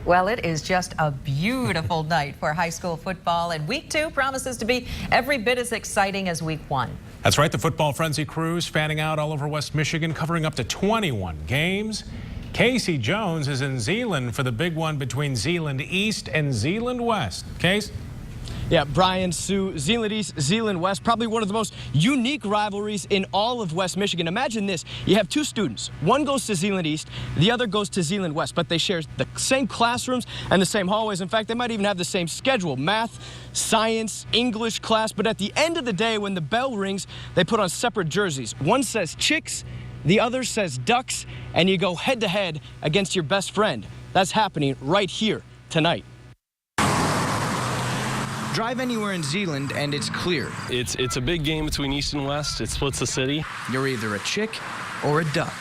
Well, it is just a beautiful night for high school football, and week 2 promises to be every bit as exciting as week 1. That's right. The Football Frenzy cruise fanning out all over West Michigan, covering up to 21 games. Casey Jones is in Zeeland for the big one between Zeeland East and Zeeland West. Case? Yeah, Brian, Sue, Zeeland East, Zeeland West, probably one of the most unique rivalries in all of West Michigan. Imagine this. You have two students. One goes to Zeeland East, the other goes to Zeeland West, but they share the same classrooms and the same hallways. In fact, they might even have the same schedule, math, science, English class. But at the end of the day, when the bell rings, they put on separate jerseys. One says Chicks, the other says Ducks, and you go head-to-head against your best friend. That's happening right here tonight. Drive anywhere in Zeeland and it's clear. It's a big game between East and West. It splits the city. You're either a Chick or a Duck.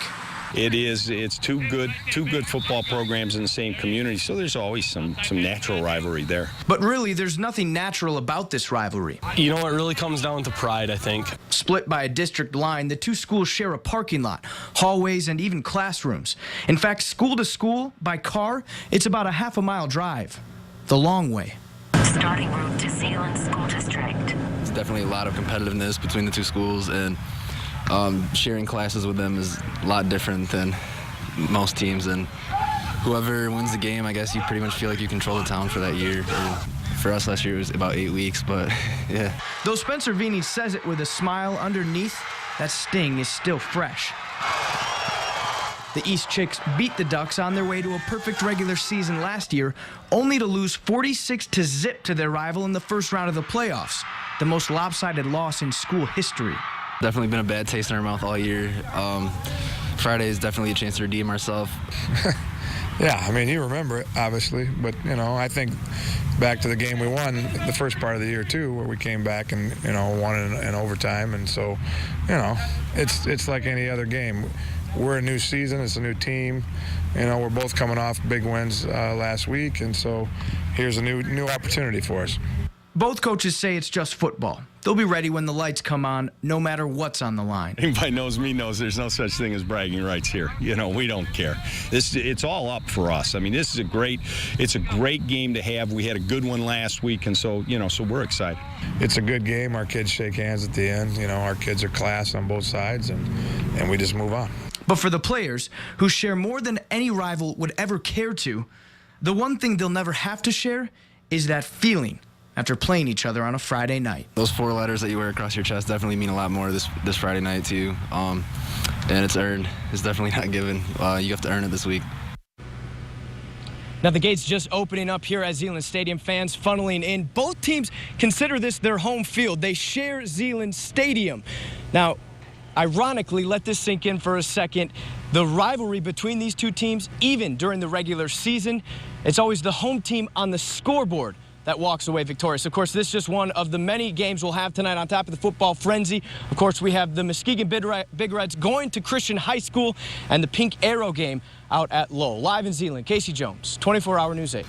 It is. It's two good football programs in the same community, so there's always some natural rivalry there. But really, there's nothing natural about this rivalry. You know, it really comes down to pride, I think. Split by a district line, the two schools share a parking lot, hallways, and even classrooms. In fact, school to school, by car, it's about a half-a-mile drive. The long way. Starting route to Zeeland School District. There's definitely a lot of competitiveness between the two schools, and sharing classes with them is a lot different than most teams. And whoever wins the game, I guess you pretty much feel like you control the town for that year. And for us last year, it was about 8 weeks, but yeah. Though Spencer Vini says it with a smile underneath, that sting is still fresh. The East Chicks beat the Ducks on their way to a perfect regular season last year, only to lose 46-0 to their rival in the first round of the playoffs, the most lopsided loss in school history. Definitely been a bad taste in our mouth all year. Friday is definitely a chance to redeem ourselves. Yeah, I mean, you remember it, obviously, but, you know, I think back to the game we won the first part of the year, too, where we came back and, you know, won in overtime. And so, you know, it's like any other game. We're a new season. It's a new team. You know, we're both coming off big wins last week, and so here's a new opportunity for us. Both coaches say it's just football. They'll be ready when the lights come on, no matter what's on the line. Anybody knows me knows there's no such thing as bragging rights here. You know, we don't care. It's all up for us. I mean, it's a great game to have. We had a good one last week, and so, you know, so we're excited. It's a good game. Our kids shake hands at the end. You know, our kids are class on both sides, and we just move on. But for the players, who share more than any rival would ever care to, the one thing they'll never have to share is that feeling after playing each other on a Friday night. Those 4 letters that you wear across your chest definitely mean a lot more this Friday night to you. And it's earned. It's definitely not given. You have to earn it this week. Now, the gates just opening up here at Zeeland Stadium, fans funneling in. Both teams consider this their home field. They share Zeeland Stadium. Now, ironically, let this sink in for a second. The rivalry between these two teams, even during the regular season, it's always the home team on the scoreboard that walks away victorious. Of course, this is just one of the many games we'll have tonight on top of the football frenzy. Of course, we have the Muskegon Big Reds going to Christian High School and the Pink Arrow game out at Lowell. Live in Zeeland, Casey Jones, 24 Hour News 8.